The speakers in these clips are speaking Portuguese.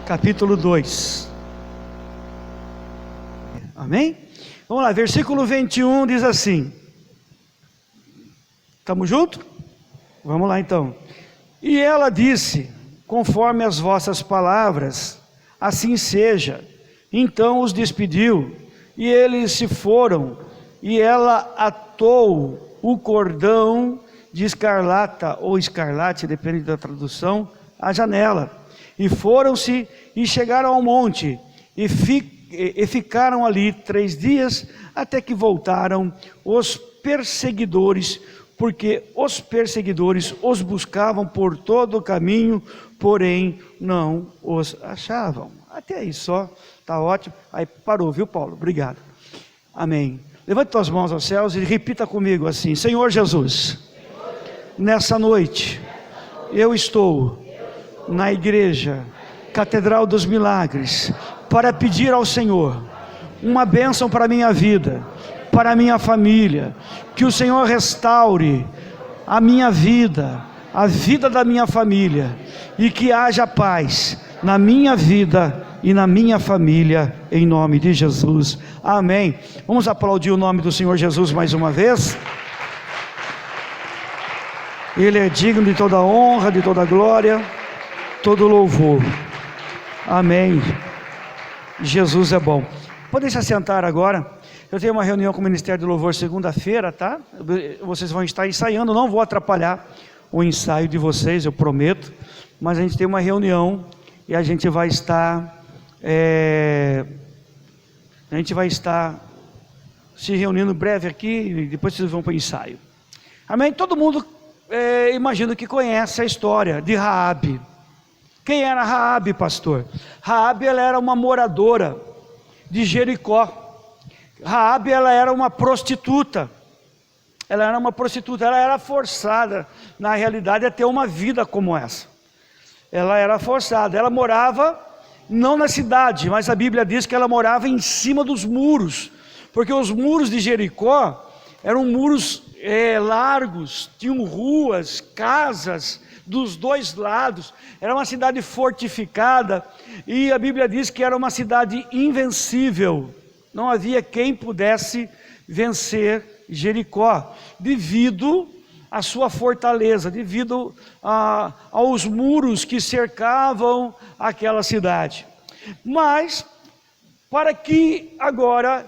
capítulo 2. Amém? Vamos lá, versículo 21 diz assim. Estamos juntos? Vamos lá então. E ela disse: conforme as vossas palavras, assim seja. Então os despediu, e eles se foram, e ela atou o cordão de escarlata, ou escarlate, depende da tradução, à janela. E foram-se, e chegaram ao monte, e ficaram ali 3 dias, até que voltaram os perseguidores, porque os perseguidores os buscavam por todo o caminho, porém não os achavam. Até aí só, está ótimo. Aí parou, viu, Paulo? Obrigado. Amém. Levante tuas mãos aos céus e repita comigo assim: Senhor Jesus, nessa noite eu estou na igreja Catedral dos Milagres para pedir ao Senhor uma bênção para a minha vida, para a minha família, que o Senhor restaure a minha vida, a vida da minha família, e que haja paz na minha vida e na minha família, em nome de Jesus, amém. Vamos aplaudir o nome do Senhor Jesus mais uma vez. Ele é digno de toda honra, de toda glória, todo louvor, amém. Jesus é bom. Podem se assentar agora. Eu tenho uma reunião com o Ministério do Louvor segunda-feira, tá? Vocês vão estar ensaiando, não vou atrapalhar o ensaio de vocês, eu prometo. Mas a gente tem uma reunião e a gente vai estar se reunindo breve aqui e depois vocês vão para o ensaio. Amém? Todo mundo imagino que conhece a história de Raabe. Quem era Raabe, pastor? Raabe, ela era uma moradora de Jericó. Raabe, ela era uma prostituta. Ela era forçada, na realidade, a ter uma vida como essa. Ela era forçada, ela morava não na cidade, mas a Bíblia diz que ela morava em cima dos muros, porque os muros de Jericó eram muros largos, tinham ruas, casas dos dois lados, era uma cidade fortificada, e a Bíblia diz que era uma cidade invencível, não havia quem pudesse vencer Jericó, devido à sua fortaleza, devido aos muros que cercavam aquela cidade. Mas, para que agora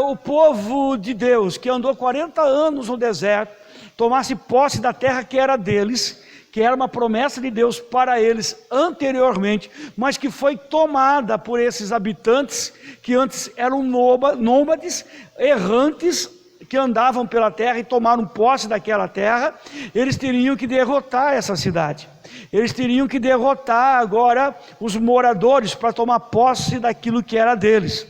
o povo de Deus, que andou 40 anos no deserto, tomasse posse da terra que era deles, que era uma promessa de Deus para eles anteriormente, mas que foi tomada por esses habitantes, que antes eram nômades, errantes, que andavam pela terra e tomaram posse daquela terra. Eles teriam que derrotar essa cidade, eles teriam que derrotar agora os moradores, para tomar posse daquilo que era deles.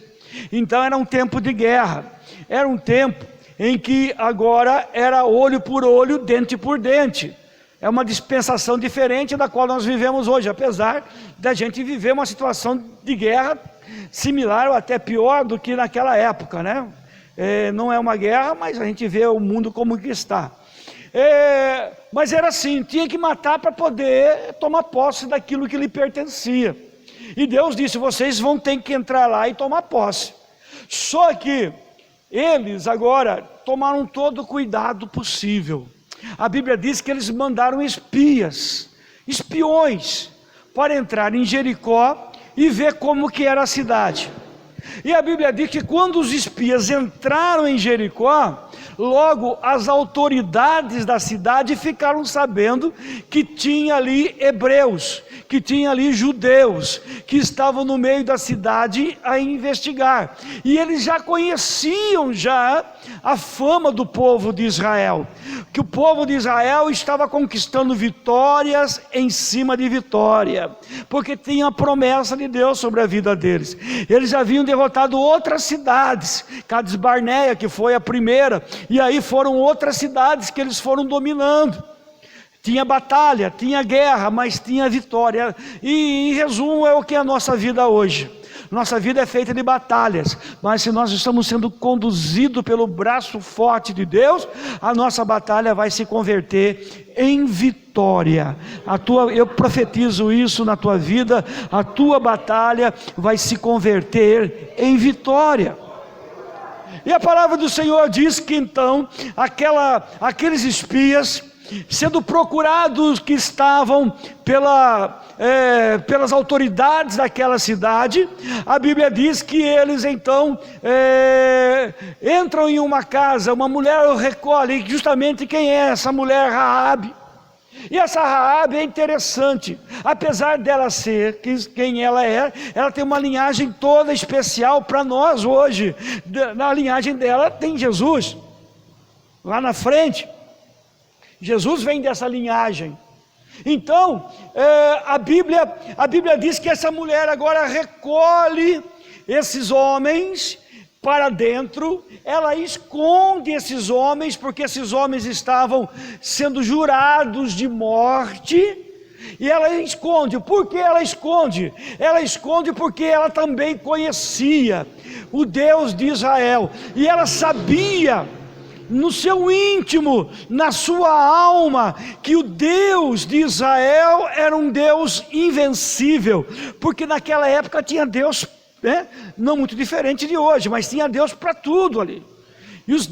Então era um tempo de guerra, era um tempo em que agora era olho por olho, dente por dente. É uma dispensação diferente da qual nós vivemos hoje, apesar da gente viver uma situação de guerra similar ou até pior do que naquela época, né? Não é uma guerra, mas a gente vê o mundo como que está. Mas era assim, tinha que matar para poder tomar posse daquilo que lhe pertencia. E Deus disse: vocês vão ter que entrar lá e tomar posse. Só que eles agora tomaram todo o cuidado possível. A Bíblia diz que eles mandaram espiões, para entrar em Jericó e ver como que era a cidade. E a Bíblia diz que quando os espias entraram em Jericó, logo as autoridades da cidade ficaram sabendo que tinha ali hebreus, que tinha ali judeus, que estavam no meio da cidade a investigar. E eles já conheciam a fama do povo de Israel, que o povo de Israel estava conquistando vitórias em cima de vitória, porque tinha a promessa de Deus sobre a vida deles. Eles já haviam derrotado outras cidades, Cades Barneia, que foi a primeira, e aí foram outras cidades que eles foram dominando. Tinha batalha, tinha guerra, mas tinha vitória. E em resumo é o que é a nossa vida hoje. Nossa vida é feita de batalhas, mas se nós estamos sendo conduzidos pelo braço forte de Deus, a nossa batalha vai se converter em vitória. Eu profetizo isso na tua vida, a tua batalha vai se converter em vitória. E a palavra do Senhor diz que então, aqueles espias, sendo procurados que estavam pelas autoridades daquela cidade, a Bíblia diz que eles então entram em uma casa, uma mulher recolhe, justamente quem é essa mulher? Raabe. E essa Raabe é interessante, apesar dela ser quem ela é, ela tem uma linhagem toda especial para nós hoje. Na linhagem dela tem Jesus, lá na frente. Jesus vem dessa linhagem. Então, a Bíblia diz que essa mulher agora recolhe esses homens para dentro, ela esconde esses homens, porque esses homens estavam sendo jurados de morte, e ela esconde. Por que ela esconde? Ela esconde porque ela também conhecia o Deus de Israel, e ela sabia no seu íntimo, na sua alma, que o Deus de Israel era um Deus invencível, porque naquela época tinha Deus, não muito diferente de hoje, mas tinha Deus para tudo ali,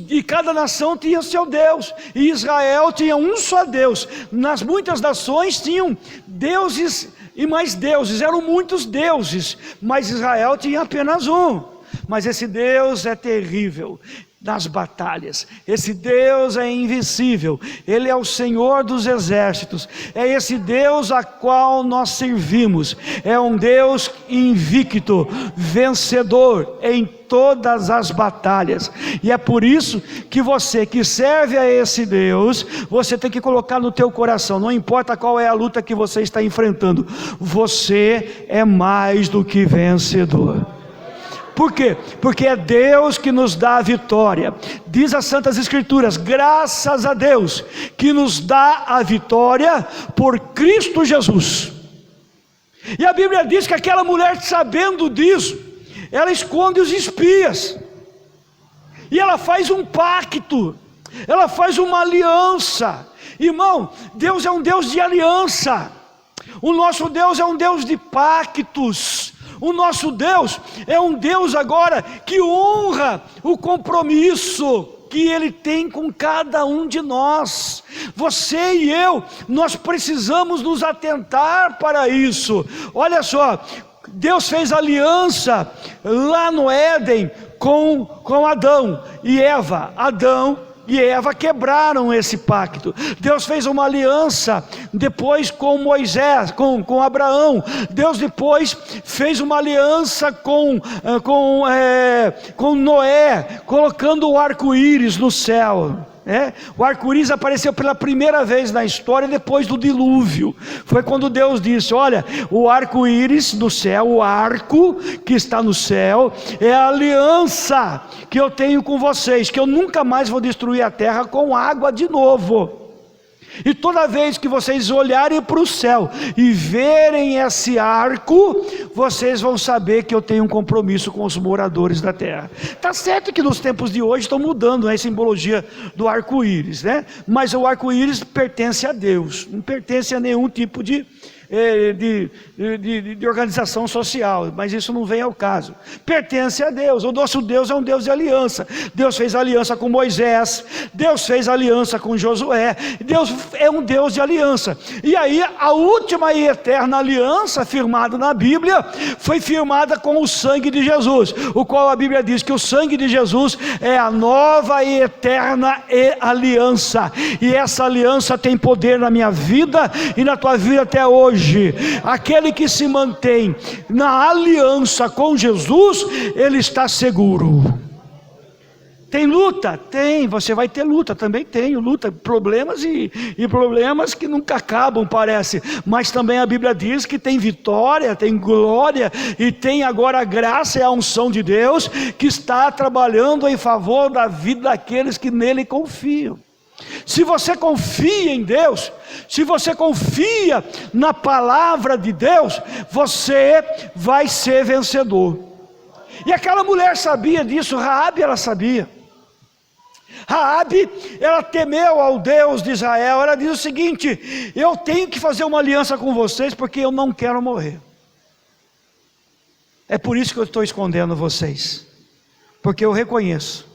e cada nação tinha seu Deus, e Israel tinha um só Deus. Nas muitas nações tinham deuses e mais deuses, eram muitos deuses, mas Israel tinha apenas um. Mas esse Deus é terrível nas batalhas, esse Deus é invencível, Ele é o Senhor dos exércitos, é esse Deus a qual nós servimos, é um Deus invicto, vencedor em todas as batalhas, e é por isso que você que serve a esse Deus, você tem que colocar no teu coração, não importa qual é a luta que você está enfrentando, você é mais do que vencedor. Por quê? Porque é Deus que nos dá a vitória. Diz as Santas Escrituras, graças a Deus que nos dá a vitória por Cristo Jesus. E a Bíblia diz que aquela mulher, sabendo disso, ela esconde os espias, e ela faz um pacto, ela faz uma aliança. Irmão, Deus é um Deus de aliança, o nosso Deus é um Deus de pactos. O nosso Deus é um Deus agora que honra o compromisso que Ele tem com cada um de nós. Você e eu, nós precisamos nos atentar para isso. Olha só, Deus fez aliança lá no Éden com Adão e Eva. Adão e Eva quebraram esse pacto. Deus fez uma aliança depois com Moisés, com Abraão. Deus depois fez uma aliança com Noé, colocando o arco-íris no céu. O arco-íris apareceu pela primeira vez na história depois do dilúvio. Foi quando Deus disse: olha, o arco-íris no céu, o arco que está no céu, é a aliança que eu tenho com vocês, que eu nunca mais vou destruir a terra com água de novo. E toda vez que vocês olharem para o céu e verem esse arco, vocês vão saber que eu tenho um compromisso com os moradores da terra. Está certo que nos tempos de hoje estão mudando a simbologia do arco-íris, mas o arco-íris pertence a Deus, não pertence a nenhum tipo de organização social, mas isso não vem ao caso. Pertence a Deus. O nosso Deus é um Deus de aliança. Deus fez aliança com Moisés, Deus fez aliança com Josué. Deus é um Deus de aliança. E aí a última e eterna aliança firmada na Bíblia foi firmada com o sangue de Jesus, o qual a Bíblia diz que o sangue de Jesus é a nova e eterna aliança, e essa aliança tem poder na minha vida e na tua vida até hoje. Aquele que se mantém na aliança com Jesus, ele está seguro. Tem luta? Tem, você vai ter luta, também tenho luta, problemas e problemas que nunca acabam, parece, mas também a Bíblia diz que tem vitória, tem glória, e tem agora a graça e a unção de Deus, que está trabalhando em favor da vida daqueles que nele confiam. Se você confia em Deus, se você confia na palavra de Deus, você vai ser vencedor. E aquela mulher sabia disso, Raabe ela sabia. Raabe, ela temeu ao Deus de Israel, ela diz o seguinte: eu tenho que fazer uma aliança com vocês, porque eu não quero morrer. É por isso que eu estou escondendo vocês, porque eu reconheço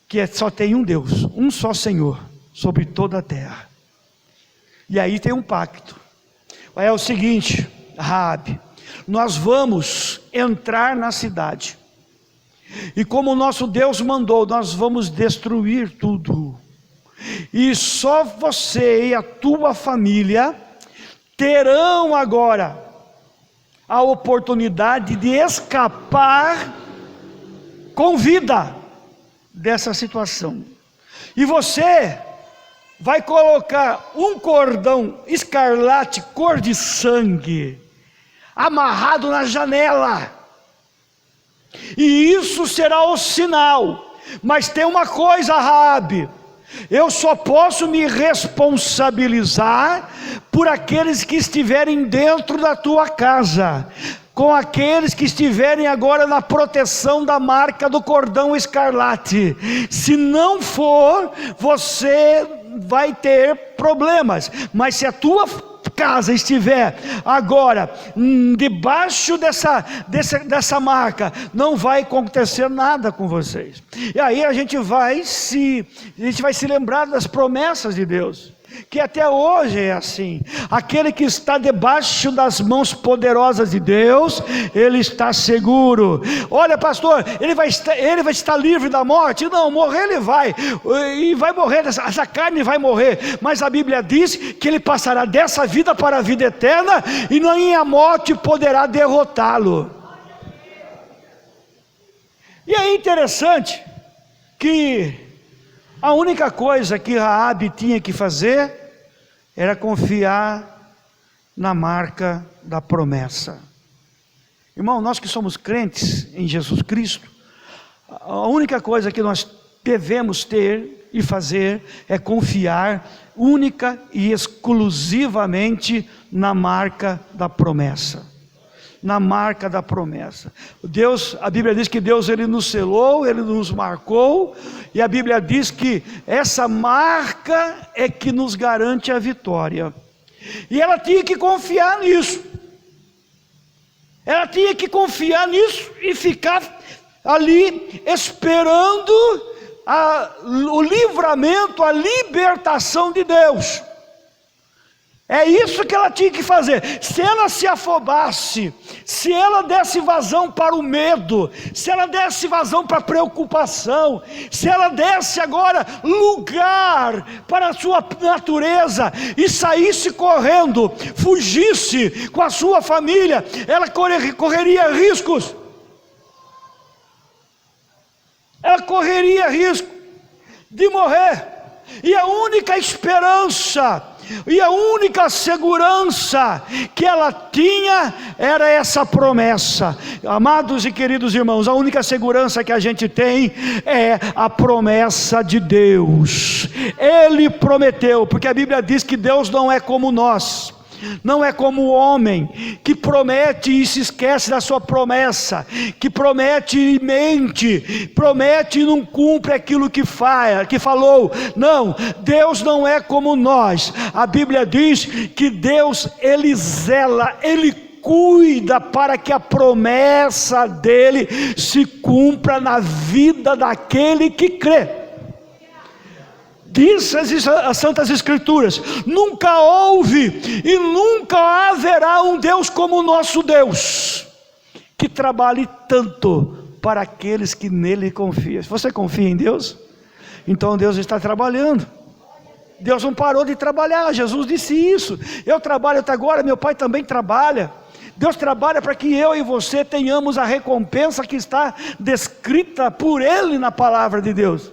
que só tem um Deus, um só Senhor, sobre toda a terra. E aí tem um pacto. É o seguinte, Raabe, nós vamos entrar na cidade, e como o nosso Deus mandou, nós vamos destruir tudo, e só você e a tua família terão agora a oportunidade de escapar com vida dessa situação. E você vai colocar um cordão escarlate cor de sangue amarrado na janela, e isso será o sinal. Mas tem uma coisa, Raabe, eu só posso me responsabilizar por aqueles que estiverem dentro da tua casa, com aqueles que estiverem agora na proteção da marca do cordão escarlate. Se não for, você vai ter problemas. Mas se a tua casa estiver agora debaixo dessa marca, não vai acontecer nada com vocês. E aí a gente vai se lembrar das promessas de Deus, que até hoje é assim. Aquele que está debaixo das mãos poderosas de Deus, ele está seguro. Olha, pastor, ele vai estar livre da morte? Não, morrer ele vai, e vai morrer, essa carne vai morrer, mas a Bíblia diz que ele passará dessa vida para a vida eterna, e nem a morte poderá derrotá-lo. E é interessante que a única coisa que Raabe tinha que fazer era confiar na marca da promessa. Irmão, nós que somos crentes em Jesus Cristo, a única coisa que nós devemos ter e fazer é confiar única e exclusivamente na marca da promessa. Na marca da promessa. Deus, a Bíblia diz que Deus, ele nos selou, ele nos marcou, e a Bíblia diz que essa marca é que nos garante a vitória. E ela tinha que confiar nisso. Ela tinha que confiar nisso e ficar ali esperando o livramento, a libertação de Deus. É isso que ela tinha que fazer. Se ela se afobasse, se ela desse vazão para o medo, se ela desse vazão para a preocupação, se ela desse agora lugar para a sua natureza e saísse correndo, fugisse com a sua família, ela correria riscos. Ela correria risco de morrer. E a única esperança e a única segurança que ela tinha era essa promessa. Amados e queridos irmãos, a única segurança que a gente tem é a promessa de Deus. Ele prometeu, porque a Bíblia diz que Deus não é como nós. Não é como o homem que promete e se esquece da sua promessa, que promete e mente, promete e não cumpre aquilo que falou. Não, Deus não é como nós. A Bíblia diz que Deus, ele zela, ele cuida para que a promessa dele se cumpra na vida daquele que crê. Diz as Santas Escrituras: nunca houve e nunca haverá um Deus como o nosso Deus, que trabalhe tanto para aqueles que nele confiam. Você confia em Deus? Então Deus está trabalhando. Deus não parou de trabalhar. Jesus disse isso: eu trabalho até agora, meu Pai também trabalha. Deus trabalha para que eu e você tenhamos a recompensa que está descrita por Ele na palavra de Deus.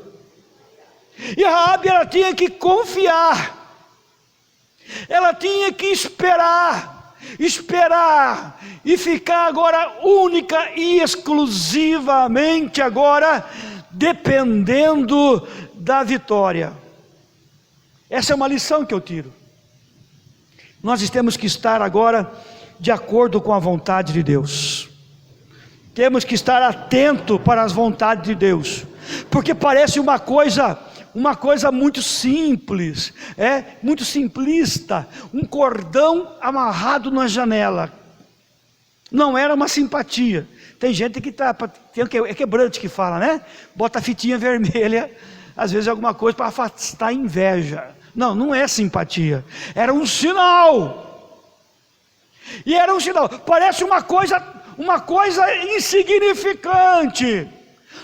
E Raabe, ela tinha que confiar, ela tinha que esperar e ficar agora única e exclusivamente agora dependendo da vitória. Essa é uma lição que eu tiro. Nós temos que estar agora de acordo com a vontade de Deus. Temos que estar atento para as vontades de Deus, porque parece uma coisa muito simples, muito simplista, um cordão amarrado na janela. Não era uma simpatia. Tem gente que é quebrante que fala, né? Bota a fitinha vermelha, às vezes alguma coisa para afastar a inveja. Não é simpatia, era um sinal. E era um sinal, parece uma coisa insignificante,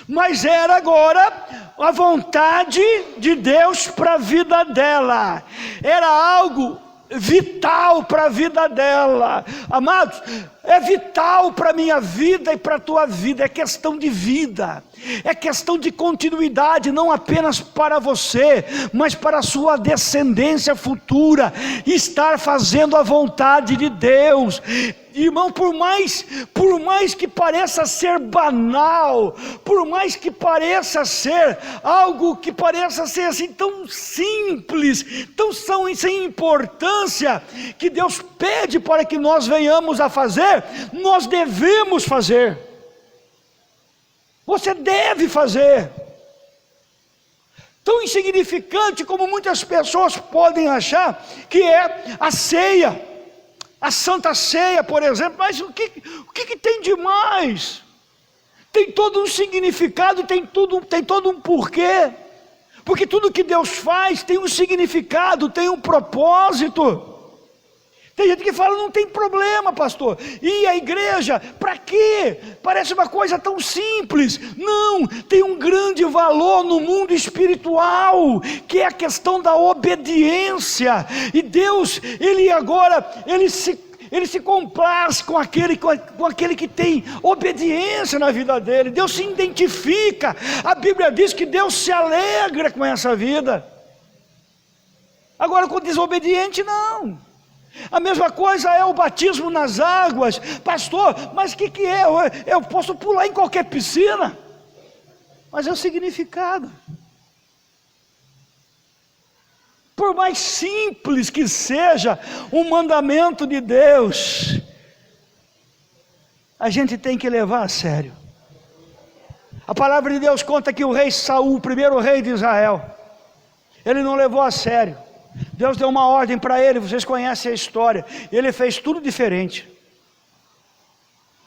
mas era agora a vontade de Deus para a vida dela, era algo vital para a vida dela. Amados, é vital para a minha vida e para a tua vida, é questão de vida, é questão de continuidade, não apenas para você, mas para a sua descendência futura, estar fazendo a vontade de Deus. Irmão, por mais que pareça ser banal, por mais que pareça ser algo que pareça ser assim tão simples, tão sem importância, que Deus pede para que nós venhamos a fazer, nós devemos fazer. Você deve fazer. Tão insignificante como muitas pessoas podem achar que é a ceia, a Santa Ceia, por exemplo. Mas o que tem de mais? Tem todo um significado, tem todo um porquê, porque tudo que Deus faz tem um significado, tem um propósito. Tem gente que fala, não tem problema, pastor, e a igreja, para quê? Parece uma coisa tão simples. Não, tem um grande valor no mundo espiritual, que é a questão da obediência. E Deus, Ele se complace com aquele que tem obediência na vida dele. Deus se identifica. A Bíblia diz que Deus se alegra com essa vida. Agora com o desobediente não. A mesma coisa é o batismo nas águas. Pastor, mas o que é? Eu posso pular em qualquer piscina, mas é o significado. Por mais simples que seja um mandamento de Deus, a gente tem que levar a sério. A palavra de Deus conta que o rei Saul, o primeiro rei de Israel, ele não levou a sério. Deus deu uma ordem para ele, vocês conhecem a história, ele fez tudo diferente.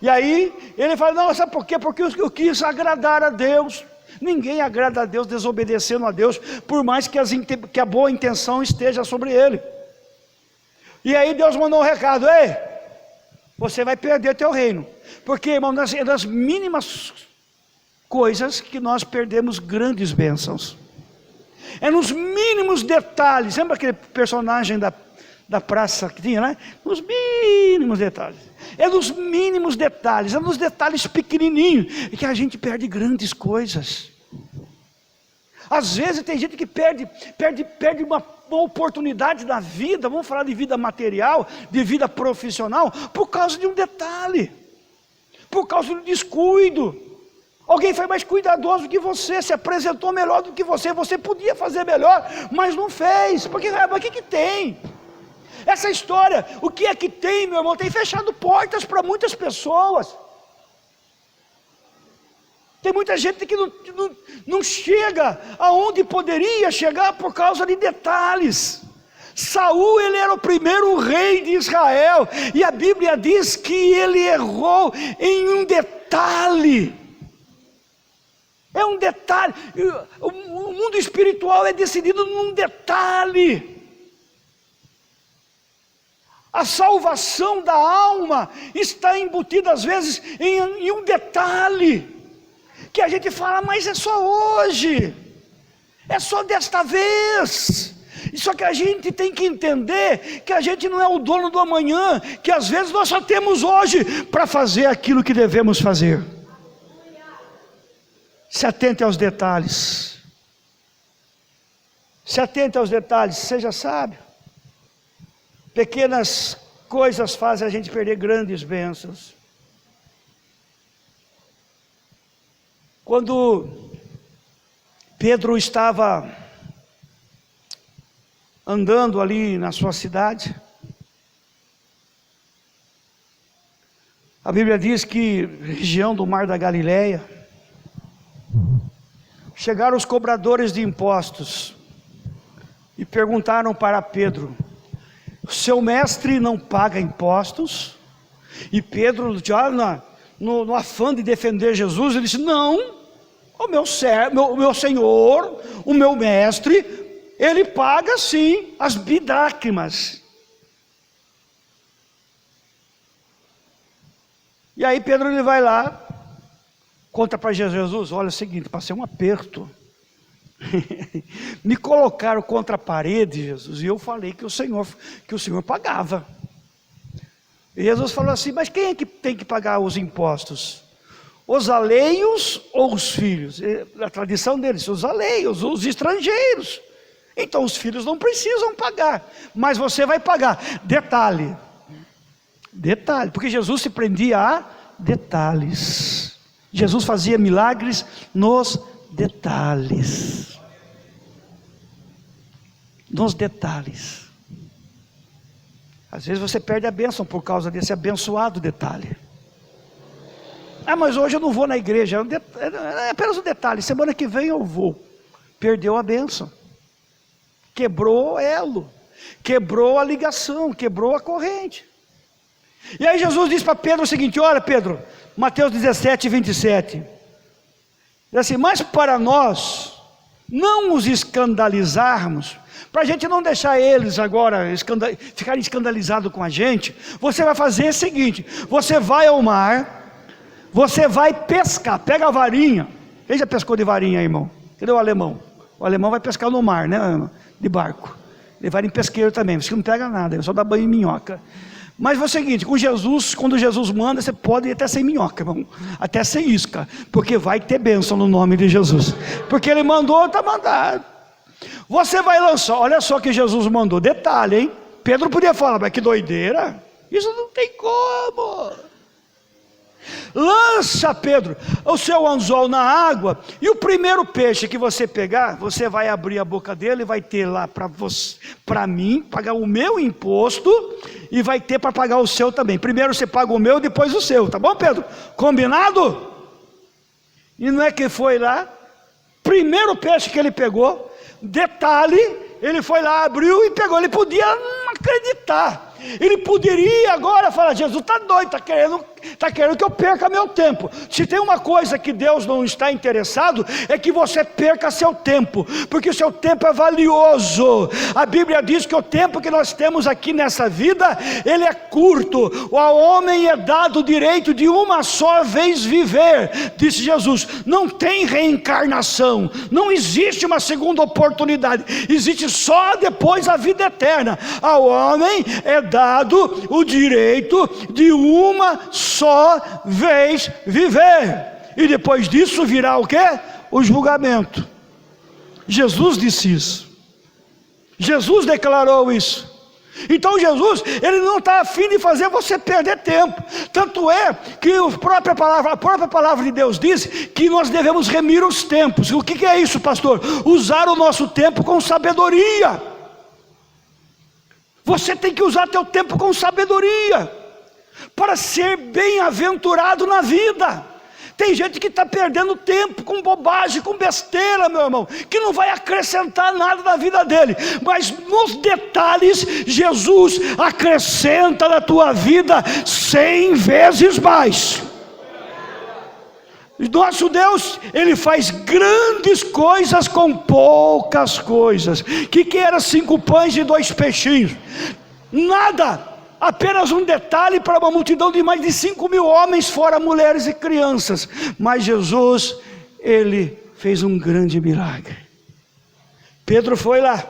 E aí ele fala, não, sabe por quê? Porque eu quis agradar a Deus. Ninguém agrada a Deus desobedecendo a Deus, por mais que a boa intenção esteja sobre ele. E aí Deus mandou um recado, ei, você vai perder teu reino, porque, irmão, é das mínimas coisas que nós perdemos grandes bênçãos. É nos mínimos detalhes. Lembra aquele personagem da praça que tinha, né? Nos mínimos detalhes. É nos mínimos detalhes, é nos detalhes pequenininhos que a gente perde grandes coisas. Às vezes tem gente que perde uma oportunidade na vida, vamos falar de vida material, de vida profissional, por causa de um detalhe, por causa de um descuido. Alguém foi mais cuidadoso do que você, se apresentou melhor do que você podia fazer melhor, mas não fez. Porque o que tem? Essa história, o que é que tem, meu irmão? Tem fechado portas para muitas pessoas. Tem muita gente que não chega aonde poderia chegar por causa de detalhes. Saul, ele era o primeiro rei de Israel, e a Bíblia diz que ele errou em um detalhe. É um detalhe. O mundo espiritual é decidido num detalhe. A salvação da alma está embutida às vezes em um detalhe, que a gente fala, mas é só hoje, é só desta vez. Só que a gente tem que entender que a gente não é o dono do amanhã, que às vezes nós só temos hoje para fazer aquilo que devemos fazer. Se atente aos detalhes. Se atente aos detalhes, seja sábio. Pequenas coisas fazem a gente perder grandes bênçãos. Quando Pedro estava andando ali na sua cidade. A Bíblia diz que região do Mar da Galileia, chegaram os cobradores de impostos e perguntaram para Pedro: seu mestre não paga impostos? E Pedro, já no afã de defender Jesus, ele disse: não, o meu senhor, o meu mestre, ele paga sim as bidracmas. E aí Pedro, ele vai lá, conta para Jesus: olha, é o seguinte, passei um aperto, me colocaram contra a parede, Jesus, e eu falei que o Senhor pagava. E Jesus falou assim: mas quem é que tem que pagar os impostos? Os alheios ou os filhos? A tradição deles, os alheios, os estrangeiros. Então os filhos não precisam pagar, mas você vai pagar. Detalhe, porque Jesus se prendia a detalhes. Jesus fazia milagres nos detalhes. Nos detalhes. Às vezes você perde a bênção por causa desse abençoado detalhe. Ah, mas hoje eu não vou na igreja. É apenas um detalhe. Semana que vem eu vou. Perdeu a bênção. Quebrou o elo. Quebrou a ligação. Quebrou a corrente. E aí Jesus diz para Pedro o seguinte: olha Pedro, Mateus 17, 27. Diz assim: mas para nós não os escandalizarmos, para a gente não deixar eles agora ficarem escandalizados com a gente, você vai fazer o seguinte: você vai ao mar, você vai pescar, pega a varinha. Quem já pescou de varinha aí, irmão? Cadê o alemão? O alemão vai pescar no mar, né? De barco. Ele vai em pesqueiro também, você não pega nada, ele só dá banho em minhoca. Mas é o seguinte, com Jesus, quando Jesus manda, você pode ir até sem minhoca, irmão, até sem isca, porque vai ter bênção no nome de Jesus, porque Ele mandou, está mandado. Você vai lançar, olha só que Jesus mandou, detalhe, hein? Pedro podia falar: mas que doideira, isso não tem como. Lança, Pedro, o seu anzol na água, e o primeiro peixe que você pegar, você vai abrir a boca dele, e vai ter lá para mim, pagar o meu imposto, e vai ter para pagar o seu também. Primeiro você paga o meu, depois o seu, tá bom, Pedro? Combinado? E não é que foi lá, primeiro peixe que ele pegou, detalhe, ele foi lá, abriu e pegou. Ele podia não acreditar, ele poderia agora falar: Jesus está doido, está querendo que eu perca meu tempo. Se tem uma coisa que Deus não está interessado, é que você perca seu tempo, porque o seu tempo é valioso. A Bíblia diz que o tempo que nós temos aqui nessa vida, ele é curto. Ao homem é dado o direito de uma só vez viver, disse Jesus. Não tem reencarnação, não existe uma segunda oportunidade, existe só depois a vida eterna. Ao homem é dado o direito de uma só vez viver, e depois disso virá o quê? O julgamento. Jesus disse isso, Jesus declarou isso. Então Jesus, ele não está afim de fazer você perder tempo. Tanto é que a própria palavra de Deus diz que nós devemos remir os tempos. O que é isso, pastor? Usar o nosso tempo com sabedoria. Você tem que usar teu tempo com sabedoria, para ser bem-aventurado na vida. Tem gente que está perdendo tempo com bobagem, com besteira, meu irmão, que não vai acrescentar nada na vida dele. Mas nos detalhes, Jesus acrescenta na tua vida 100 vezes mais. Nosso Deus, Ele faz grandes coisas com poucas coisas. Que era 5 pães e 2 peixinhos? Nada, apenas um detalhe para uma multidão de mais de 5.000 homens, fora mulheres e crianças. Mas Jesus, Ele fez um grande milagre. Pedro foi lá,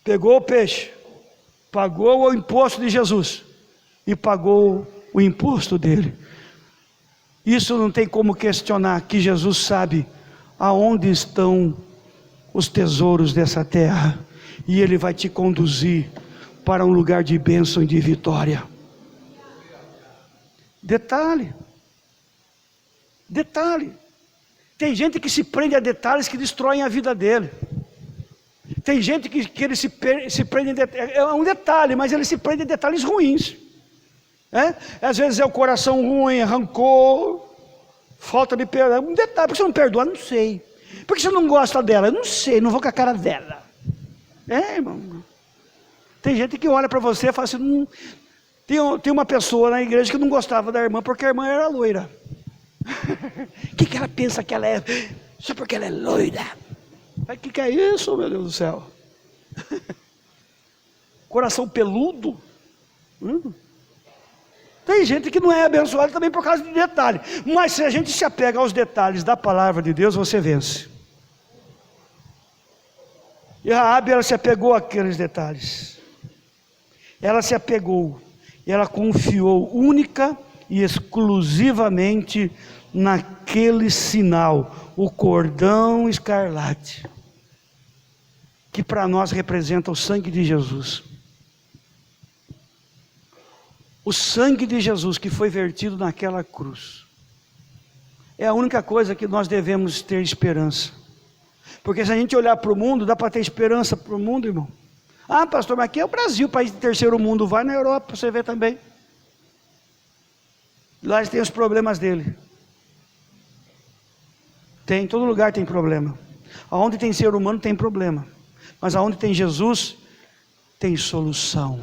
pegou o peixe, pagou o imposto de Jesus e pagou o imposto dele. Isso não tem como questionar, que Jesus sabe aonde estão os tesouros dessa terra, e Ele vai te conduzir para um lugar de bênção e de vitória. Detalhe, tem gente que se prende a detalhes que destroem a vida dele. Tem gente que ele se prende em detalhes, é um detalhe, mas ele se prende em detalhes ruins. Às vezes é o coração ruim, rancor, falta de perdão. Um detalhe, por que você não perdoa? Não sei. Por que você não gosta dela? Eu não sei, não vou com a cara dela. Irmão. Tem gente que olha para você e fala assim, tem uma pessoa na igreja que não gostava da irmã porque a irmã era loira. O que ela pensa que ela é? Só porque ela é loira. O que é isso, meu Deus do céu? Coração peludo. Tem gente que não é abençoada também por causa de detalhe. Mas se a gente se apega aos detalhes da palavra de Deus, você vence. E Raabe, ela se apegou àqueles detalhes. Ela se apegou. E ela confiou única e exclusivamente naquele sinal, o cordão escarlate, que para nós representa o sangue de Jesus. O sangue de Jesus que foi vertido naquela cruz. É a única coisa que nós devemos ter esperança. Porque se a gente olhar para o mundo, dá para ter esperança para o mundo, irmão. Ah, pastor, mas aqui é o Brasil, país de terceiro mundo. Vai na Europa, você vê também. Lá eles têm os problemas dele. Em todo lugar tem problema. Aonde tem ser humano tem problema. Mas aonde tem Jesus, tem solução.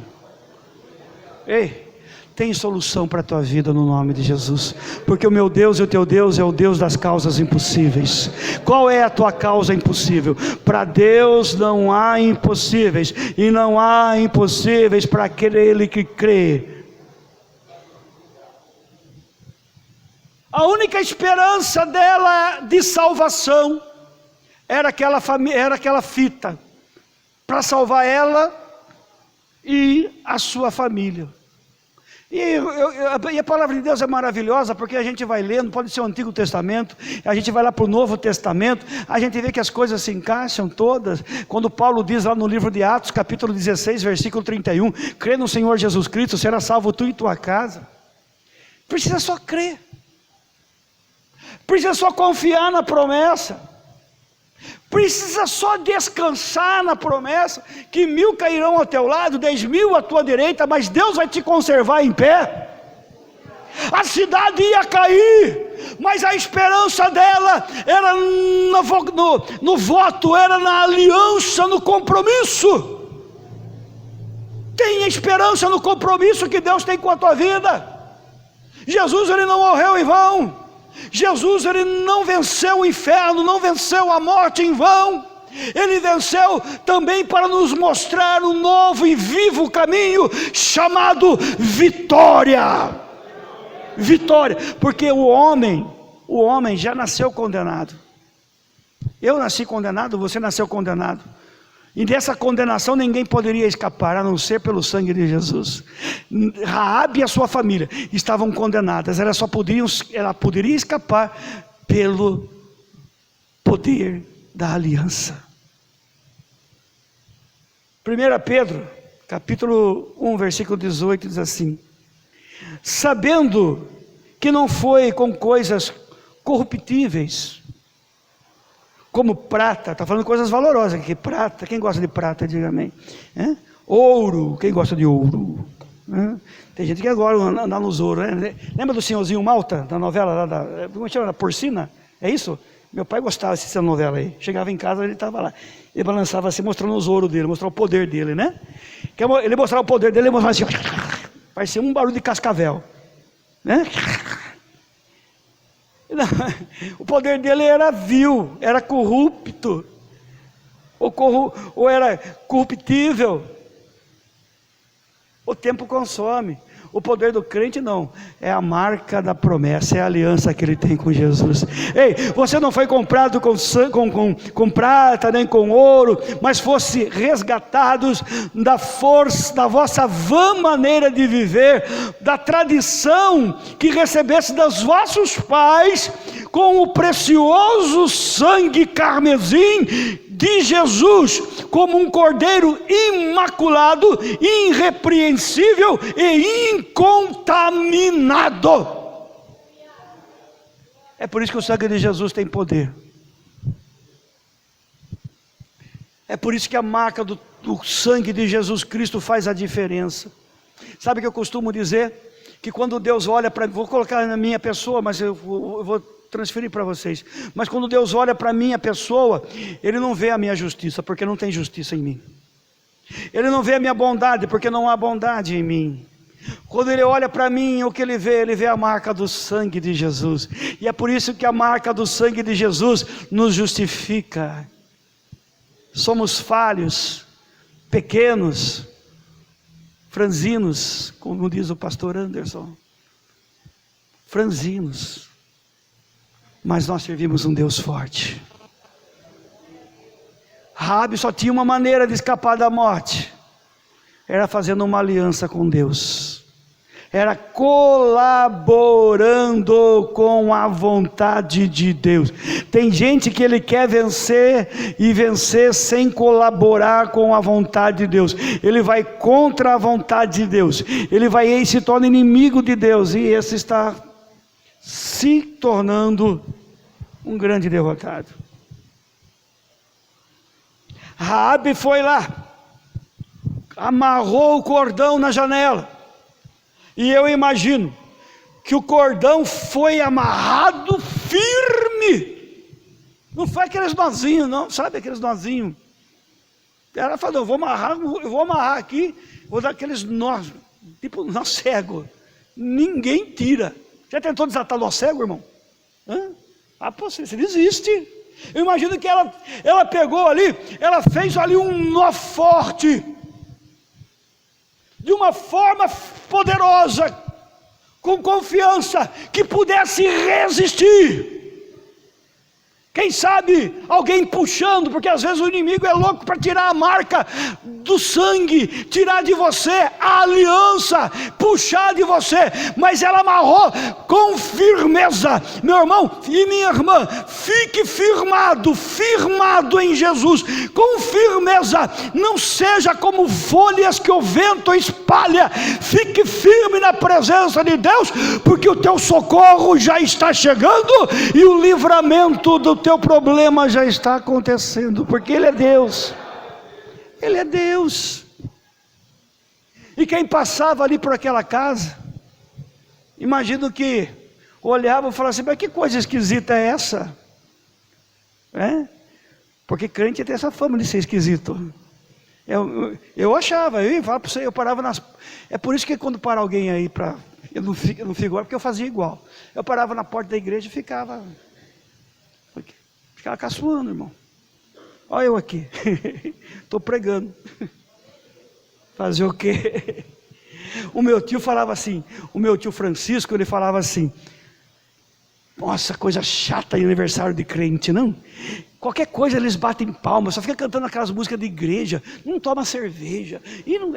Ei, tem solução para a tua vida no nome de Jesus. Porque o meu Deus e o teu Deus é o Deus das causas impossíveis. Qual é a tua causa impossível? Para Deus não há impossíveis. E não há impossíveis para aquele que crê. A única esperança dela de salvação era aquela fita para salvar ela e a sua família. E a palavra de Deus é maravilhosa, porque a gente vai lendo, pode ser o Antigo Testamento, a gente vai lá para o Novo Testamento, a gente vê que as coisas se encaixam todas. Quando Paulo diz lá no livro de Atos, capítulo 16, versículo 31, crê no Senhor Jesus Cristo, será salvo tu e tua casa. Precisa só crer. Precisa só confiar na promessa. Precisa só descansar na promessa, que 1000 cairão ao teu lado, 10.000 à tua direita, mas Deus vai te conservar em pé. A cidade ia cair, mas a esperança dela era no voto, era na aliança, no compromisso. Tenha esperança no compromisso que Deus tem com a tua vida. Jesus, ele não morreu em vão. Jesus, ele não venceu o inferno, não venceu a morte em vão. Ele venceu também para nos mostrar um novo e vivo caminho chamado vitória. Vitória, porque o homem já nasceu condenado. Eu nasci condenado, você nasceu condenado. E dessa condenação ninguém poderia escapar, a não ser pelo sangue de Jesus. Raabe e a sua família estavam condenadas. Ela poderia escapar pelo poder da aliança. 1 Pedro, capítulo 1, versículo 18, diz assim: sabendo que não foi com coisas corruptíveis, como prata, está falando de coisas valorosas aqui, prata, quem gosta de prata, diga amém. Ouro, quem gosta de ouro? Tem gente que agora anda nos ouros, né? Lembra do senhorzinho Malta, da novela lá, como chama, da Porcina? É isso? Meu pai gostava dessa novela aí, chegava em casa, ele estava lá, ele balançava assim, mostrando os ouros dele, mostrando o poder dele, né? Ele mostrava o poder dele, ele mostrava assim, parecia um barulho de cascavel, né? O poder dele era vil, era corrupto, ou era corruptível. O tempo consome. O poder do crente não, é a marca da promessa, é a aliança que ele tem com Jesus. Ei, você não foi comprado com prata, nem com ouro, mas fosse resgatados da força, da vossa vã maneira de viver, da tradição que recebesse dos vossos pais, com o precioso sangue carmesim de Jesus, como um cordeiro imaculado, irrepreensível e incontaminado. É por isso que o sangue de Jesus tem poder. É por isso que a marca do sangue de Jesus Cristo faz a diferença. Sabe o que eu costumo dizer? Que quando Deus olha para mim, vou colocar na minha pessoa, mas eu vou transferir para vocês. Mas quando Deus olha para a minha pessoa, Ele não vê a minha justiça, porque não tem justiça em mim. Ele não vê a minha bondade, porque não há bondade em mim. Quando Ele olha para mim, o que Ele vê a marca do sangue de Jesus. E é por isso que a marca do sangue de Jesus nos justifica. Somos falhos, pequenos, franzinos, como diz o pastor Anderson, franzinos, mas nós servimos um Deus forte. Raabe só tinha uma maneira de escapar da morte, era fazendo uma aliança com Deus, era colaborando com a vontade de Deus. Tem gente que ele quer vencer e vencer sem colaborar com a vontade de Deus. Ele vai contra a vontade de Deus. Ele se torna inimigo de Deus, e esse está se tornando um grande derrotado. Raabe foi lá, amarrou o cordão na janela. E eu imagino que o cordão foi amarrado firme. Não foi aqueles nozinhos, não, sabe aqueles nozinhos? Ela falou, eu vou amarrar aqui, vou dar aqueles nós, tipo nó cego. Ninguém tira. Já tentou desatar nó cego, irmão? Você desiste. Eu imagino que ela pegou ali, ela fez ali um nó forte, de uma forma poderosa, com confiança, que pudesse resistir. Quem sabe alguém puxando, porque às vezes o inimigo é louco para tirar a marca do sangue, tirar de você a aliança, puxar de você, mas ela amarrou com firmeza. Meu irmão e minha irmã, fique firmado em Jesus, com firmeza, não seja como folhas que o vento espalha. Fique firme na presença de Deus, porque o teu socorro já está chegando, e o livramento do teu problema já está acontecendo, porque Ele é Deus. Ele é Deus. E quem passava ali por aquela casa, imagino que olhava e falava assim, mas que coisa esquisita é essa? Porque crente tem essa fama de ser esquisito. Eu achava, eu ia falar para você, eu parava nas... É por isso que quando para alguém aí, eu não fico igual, porque eu fazia igual. Eu parava na porta da igreja e ficava caçoando, irmão. Olha eu aqui, estou pregando. Fazer o quê? O meu tio falava assim, o meu tio Francisco, ele falava assim, nossa, coisa chata em aniversário de crente, não? Qualquer coisa eles batem palmas, só fica cantando aquelas músicas de igreja, não toma cerveja, e não,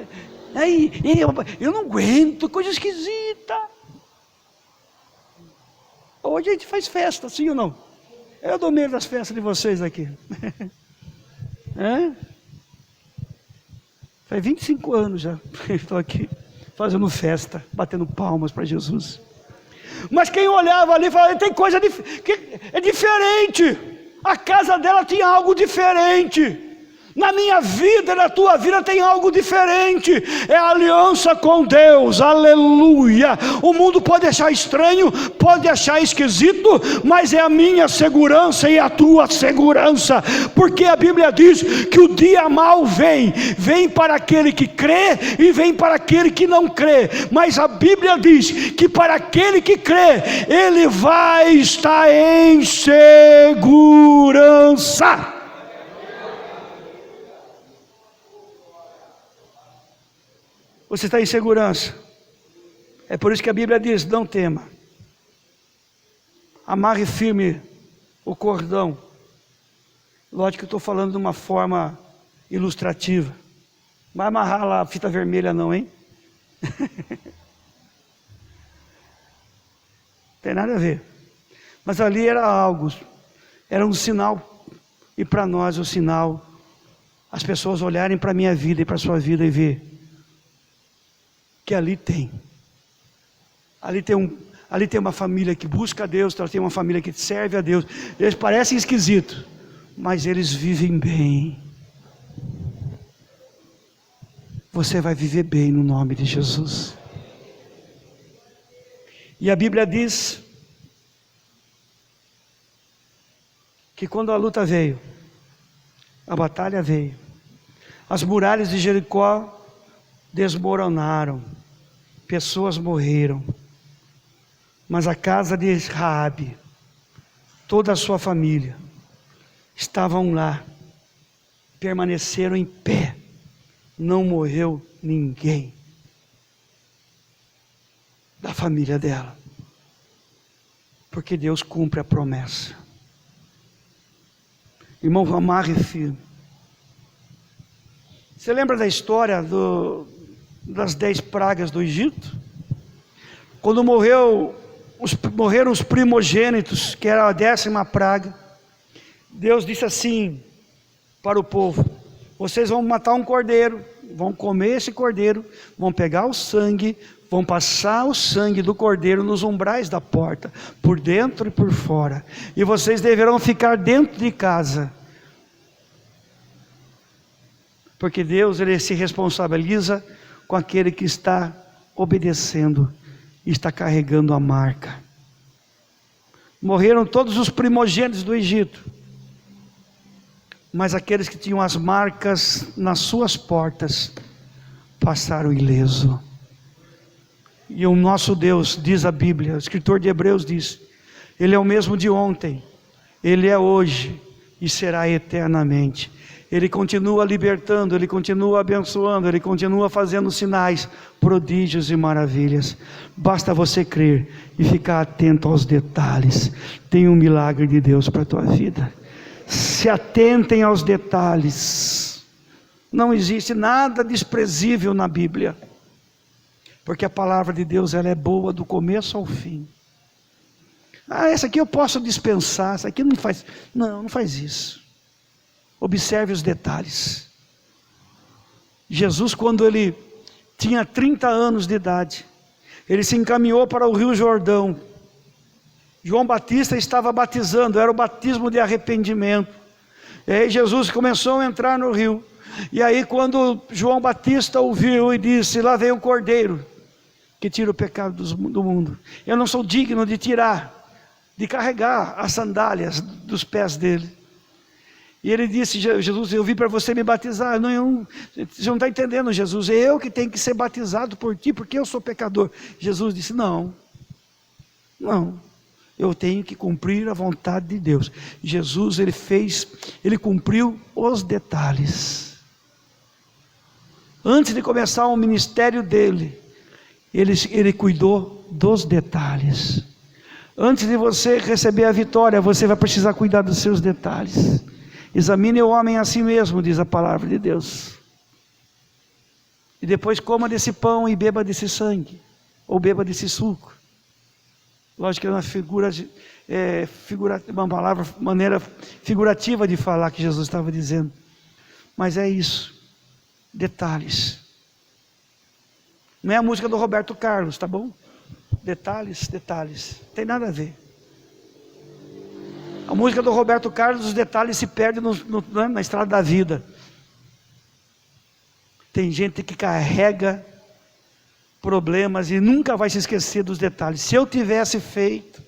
eu não aguento, coisa esquisita. Hoje a gente faz festa, sim ou não? Eu dou medo das festas de vocês aqui. Faz 25 anos já que estou aqui fazendo festa, batendo palmas para Jesus. Mas quem olhava ali falava, tem coisa que é diferente. A casa dela tinha algo diferente. Na minha vida, na tua vida tem algo diferente. É a aliança com Deus, aleluia. O mundo pode achar estranho, pode achar esquisito, mas é a minha segurança e a tua segurança, porque a Bíblia diz que o dia mau vem para aquele que crê e vem para aquele que não crê, mas a Bíblia diz que para aquele que crê, ele vai estar em segurança. Você está em segurança. É por isso que a Bíblia diz, não tema. Amarre firme o cordão. Lógico que eu estou falando de uma forma ilustrativa. Não vai amarrar lá a fita vermelha não, hein? Tem nada a ver. Mas ali era algo, era um sinal. E para nós o sinal, as pessoas olharem para a minha vida e para a sua vida e ver que ali tem uma família que busca a Deus, tem uma família que serve a Deus. Eles parecem esquisitos, mas eles vivem bem. você vai viver bem no nome de Jesus. E a Bíblia diz que quando a luta veio, a batalha veio, as muralhas de Jericó desmoronaram, pessoas morreram, mas a casa de Raabe, toda a sua família, estavam lá, permaneceram em pé, não morreu ninguém da família dela, porque Deus cumpre a promessa. Irmão, amarre firme. Você lembra da história das 10 pragas do Egito? Quando morreram os primogênitos, que era a 10ª praga, Deus disse assim para o povo: vocês vão matar um cordeiro, vão comer esse cordeiro, vão pegar o sangue, vão passar o sangue do cordeiro nos umbrais da porta, por dentro e por fora, e vocês deverão ficar dentro de casa, porque Deus, Ele se responsabiliza com aquele que está obedecendo e está carregando a marca. Morreram todos os primogênitos do Egito, mas aqueles que tinham as marcas nas suas portas passaram ileso. E o nosso Deus, diz a Bíblia, o escritor de Hebreus diz, Ele é o mesmo de ontem, Ele é hoje e será eternamente. Ele continua libertando, Ele continua abençoando, Ele continua fazendo sinais, prodígios e maravilhas. Basta você crer e ficar atento aos detalhes. Tem um milagre de Deus para a tua vida. Se atentem aos detalhes. Não existe nada desprezível na Bíblia, porque a palavra de Deus, ela é boa do começo ao fim. Essa aqui eu posso dispensar, essa aqui não faz. Não faz isso. Observe os detalhes. Jesus, quando ele tinha 30 anos de idade, ele se encaminhou para o Rio Jordão. João Batista estava batizando, era o batismo de arrependimento. E aí Jesus começou a entrar no rio. E aí quando João Batista ouviu e disse: lá vem o Cordeiro que tira o pecado do mundo, eu não sou digno de carregar as sandálias dos pés dele. E ele disse: Jesus, eu vim para você me batizar. Você não está entendendo, Jesus, é eu que tenho que ser batizado por ti, porque eu sou pecador. Jesus disse: não, eu tenho que cumprir a vontade de Deus. Jesus, ele cumpriu os detalhes. Antes de começar o ministério dele, ele cuidou dos detalhes. Antes de você receber a vitória, você vai precisar cuidar dos seus detalhes. Examine o homem a si mesmo, diz a palavra de Deus. E depois coma desse pão e beba desse sangue, ou beba desse suco. Lógico que é uma maneira figurativa de falar que Jesus estava dizendo. Mas é isso. Detalhes. Não é a música do Roberto Carlos, tá bom? Detalhes, detalhes. Não tem nada a ver. A música do Roberto Carlos, os detalhes se perdem na estrada da vida. Tem gente que carrega problemas e nunca vai se esquecer dos detalhes. Se eu tivesse feito,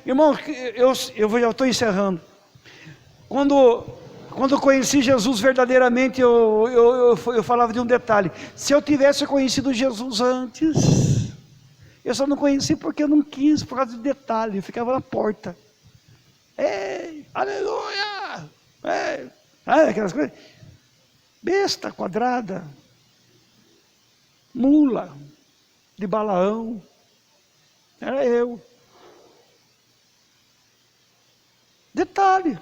irmão, eu já estou encerrando. Quando eu conheci Jesus verdadeiramente, eu falava de um detalhe: se eu tivesse conhecido Jesus antes, eu só não conheci porque eu não quis, por causa de detalhe, eu ficava na porta. Ei, aleluia! Aquelas coisas. Besta quadrada, mula de Balaão, era eu. Detalhe.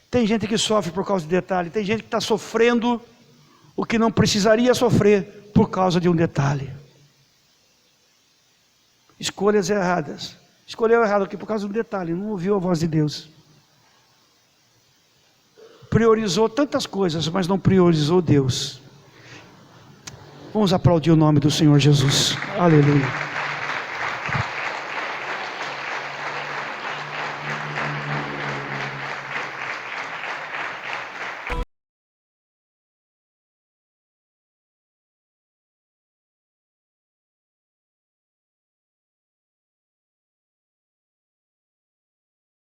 Tem gente que sofre por causa de detalhe, tem gente que está sofrendo o que não precisaria sofrer por causa de um detalhe. Escolhas erradas. Escolheu errado aqui por causa do detalhe, não ouviu a voz de Deus. Priorizou tantas coisas, mas não priorizou Deus. Vamos aplaudir o nome do Senhor Jesus. Aleluia.